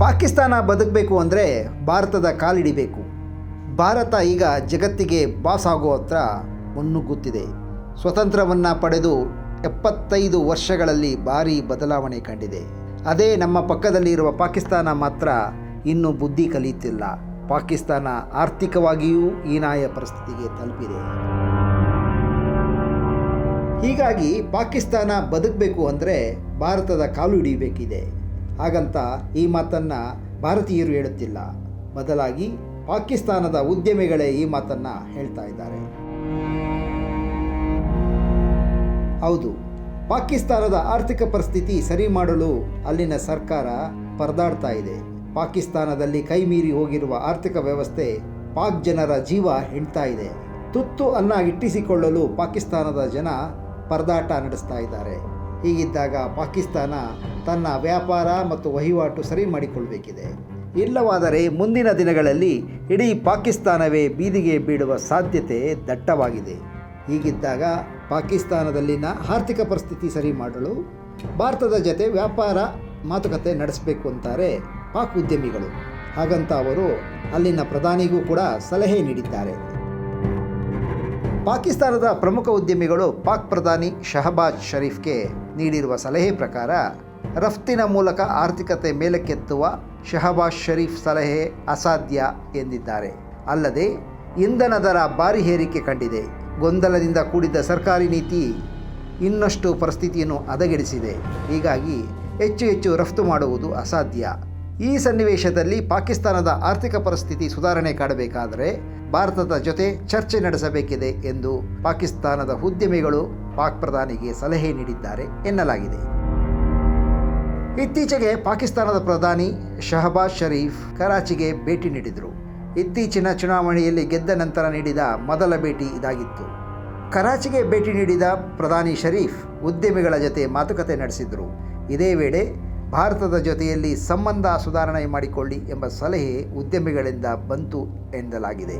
ಪಾಕಿಸ್ತಾನ ಬದುಕಬೇಕು ಅಂದರೆ ಭಾರತದ ಕಾಲಿಡಿಬೇಕು. ಭಾರತ ಈಗ ಜಗತ್ತಿಗೆ ಬಾಸ್ ಆಗೋ ಹತ್ರ ಮುನ್ನುಗ್ಗುತ್ತಿದೆ. ಸ್ವತಂತ್ರವನ್ನು ಪಡೆದು 75 ವರ್ಷಗಳಲ್ಲಿ ಭಾರೀ ಬದಲಾವಣೆ ಕಂಡಿದೆ. ಅದೇ ನಮ್ಮ ಪಕ್ಕದಲ್ಲಿ ಇರುವ ಪಾಕಿಸ್ತಾನ ಮಾತ್ರ ಇನ್ನೂ ಬುದ್ಧಿ ಕಲಿಯುತ್ತಿಲ್ಲ. ಪಾಕಿಸ್ತಾನ ಆರ್ಥಿಕವಾಗಿಯೂ ಹೀನಾಯ ಪರಿಸ್ಥಿತಿಗೆ ತಲುಪಿದೆ. ಹೀಗಾಗಿ ಪಾಕಿಸ್ತಾನ ಬದುಕಬೇಕು ಅಂದರೆ ಭಾರತದ ಕಾಲು ಹಿಡಿಯಬೇಕಿದೆ. ಹಾಗಂತ ಈ ಮಾತನ್ನು ಭಾರತೀಯರು ಹೇಳುತ್ತಿಲ್ಲ, ಬದಲಾಗಿ ಪಾಕಿಸ್ತಾನದ ಉದ್ಯಮಿಗಳೇ ಈ ಮಾತನ್ನು ಹೇಳ್ತಾ ಇದ್ದಾರೆ. ಹೌದು, ಪಾಕಿಸ್ತಾನದ ಆರ್ಥಿಕ ಪರಿಸ್ಥಿತಿ ಸರಿ ಮಾಡಲು ಅಲ್ಲಿನ ಸರ್ಕಾರ ಪರದಾಡ್ತಾ ಇದೆ. ಪಾಕಿಸ್ತಾನದಲ್ಲಿ ಕೈ ಮೀರಿ ಹೋಗಿರುವ ಆರ್ಥಿಕ ವ್ಯವಸ್ಥೆ ಪಾಕ್ ಜನರ ಜೀವ ಹಿಂಡ್ತಾ ಇದೆ. ತುತ್ತು ಅನ್ನ ಇಟ್ಟಿಸಿಕೊಳ್ಳಲು ಪಾಕಿಸ್ತಾನದ ಜನ ಪರದಾಟ ನಡೆಸ್ತಾ ಇದ್ದಾರೆ. ಹೀಗಿದ್ದಾಗ ಪಾಕಿಸ್ತಾನ ತನ್ನ ವ್ಯಾಪಾರ ಮತ್ತು ವಹಿವಾಟು ಸರಿ ಮಾಡಿಕೊಳ್ಳಬೇಕಿದೆ. ಇಲ್ಲವಾದರೆ ಮುಂದಿನ ದಿನಗಳಲ್ಲಿ ಇಡೀ ಪಾಕಿಸ್ತಾನವೇ ಬೀದಿಗೆ ಬೀಳುವ ಸಾಧ್ಯತೆ ದಟ್ಟವಾಗಿದೆ. ಹೀಗಿದ್ದಾಗ ಪಾಕಿಸ್ತಾನದಲ್ಲಿನ ಆರ್ಥಿಕ ಪರಿಸ್ಥಿತಿ ಸರಿ ಮಾಡಲು ಭಾರತದ ಜತೆ ವ್ಯಾಪಾರ ಮಾತುಕತೆ ನಡೆಸಬೇಕು ಅಂತಾರೆ ಪಾಕ್ ಉದ್ಯಮಿಗಳು. ಹಾಗಂತ ಅವರು ಅಲ್ಲಿನ ಪ್ರಧಾನಿಗೂ ಕೂಡ ಸಲಹೆ ನೀಡಿದ್ದಾರೆ. ಪಾಕಿಸ್ತಾನದ ಪ್ರಮುಖ ಉದ್ಯಮಿಗಳು ಪಾಕ್ ಪ್ರಧಾನಿ ಶಹಬಾಜ್ ಶರೀಫ್ಗೆ ನೀಡಿರುವ ಸಲಹೆ ಪ್ರಕಾರ ರಫ್ತಿನ ಮೂಲಕ ಆರ್ಥಿಕತೆ ಮೇಲಕ್ಕೆತ್ತುವ ಶಹಬಾಜ್ ಶರೀಫ್ ಸಲಹೆ ಅಸಾಧ್ಯ ಎಂದಿದ್ದಾರೆ. ಅಲ್ಲದೆ ಇಂಧನ ದರ ಭಾರಿ ಏರಿಕೆ ಕಂಡಿದೆ. ಗೊಂದಲದಿಂದ ಕೂಡಿದ ಸರ್ಕಾರಿ ನೀತಿ ಇನ್ನಷ್ಟು ಪರಿಸ್ಥಿತಿಯನ್ನು ಹದಗೆಡಿಸಿದೆ. ಹೀಗಾಗಿ ಹೆಚ್ಚು ರಫ್ತು ಮಾಡುವುದು ಅಸಾಧ್ಯ. ಈ ಸನ್ನಿವೇಶದಲ್ಲಿ ಪಾಕಿಸ್ತಾನದ ಆರ್ಥಿಕ ಪರಿಸ್ಥಿತಿ ಸುಧಾರಣೆ ಕಾಣಬೇಕಾದರೆ ಭಾರತದ ಜೊತೆ ಚರ್ಚೆ ನಡೆಸಬೇಕಿದೆ ಎಂದು ಪಾಕಿಸ್ತಾನದ ಉದ್ಯಮಿಗಳು ಪಾಕ್ ಪ್ರಧಾನಿಗೆ ಸಲಹೆ ನೀಡಿದ್ದಾರೆ ಎನ್ನಲಾಗಿದೆ. ಇತ್ತೀಚೆಗೆ ಪಾಕಿಸ್ತಾನದ ಪ್ರಧಾನಿ ಶಹಬಾಜ್ ಶರೀಫ್ ಕರಾಚಿಗೆ ಭೇಟಿ ನೀಡಿದರು. ಇತ್ತೀಚಿನ ಚುನಾವಣೆಯಲ್ಲಿ ಗೆದ್ದ ನಂತರ ನೀಡಿದ ಮೊದಲ ಭೇಟಿ ಇದಾಗಿತ್ತು. ಕರಾಚಿಗೆ ಭೇಟಿ ನೀಡಿದ ಪ್ರಧಾನಿ ಶರೀಫ್ ಉದ್ಯಮಿಗಳ ಜೊತೆ ಮಾತುಕತೆ ನಡೆಸಿದರು. ಇದೇ ವೇಳೆ ಭಾರತದ ಜೊತೆಯಲ್ಲಿ ಸಂಬಂಧ ಸುಧಾರಣೆ ಮಾಡಿಕೊಳ್ಳಿ ಎಂಬ ಸಲಹೆ ಉದ್ಯಮಿಗಳಿಂದ ಬಂತು ಎನ್ನಲಾಗಿದೆ.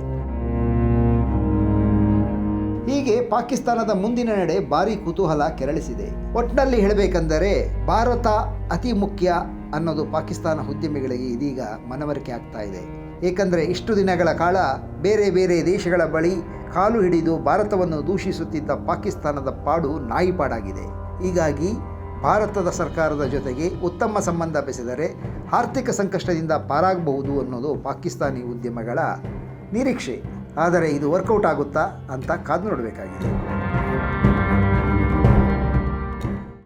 ಹೀಗೆ ಪಾಕಿಸ್ತಾನದ ಮುಂದಿನ ನಡೆ ಭಾರೀ ಕುತೂಹಲ ಕೆರಳಿಸಿದೆ. ಒಟ್ಟಿನಲ್ಲಿ ಹೇಳಬೇಕೆಂದರೆ ಭಾರತ ಅತಿ ಮುಖ್ಯ ಅನ್ನೋದು ಪಾಕಿಸ್ತಾನ ಉದ್ಯಮಿಗಳಿಗೆ ಇದೀಗ ಮನವರಿಕೆ ಆಗ್ತಾ ಇದೆ. ಏಕೆಂದರೆ ಇಷ್ಟು ದಿನಗಳ ಕಾಲ ಬೇರೆ ದೇಶಗಳ ಬಳಿ ಕಾಲು ಹಿಡಿದು ಭಾರತವನ್ನು ದೂಷಿಸುತ್ತಿದ್ದ ಪಾಕಿಸ್ತಾನದ ಪಾಡು ನಾಯಿಪಾಡಾಗಿದೆ. ಹೀಗಾಗಿ ಭಾರತದ ಸರ್ಕಾರದ ಜೊತೆಗೆ ಉತ್ತಮ ಸಂಬಂಧ ಬೆಸೆದರೆ ಆರ್ಥಿಕ ಸಂಕಷ್ಟದಿಂದ ಪಾರಾಗಬಹುದು ಅನ್ನೋದು ಪಾಕಿಸ್ತಾನಿ ಉದ್ಯಮಗಳ ನಿರೀಕ್ಷೆ. ಆದರೆ ಇದು ವರ್ಕೌಟ್ ಆಗುತ್ತಾ ಅಂತ ಕಾದು ನೋಡಬೇಕಾಗಿದೆ.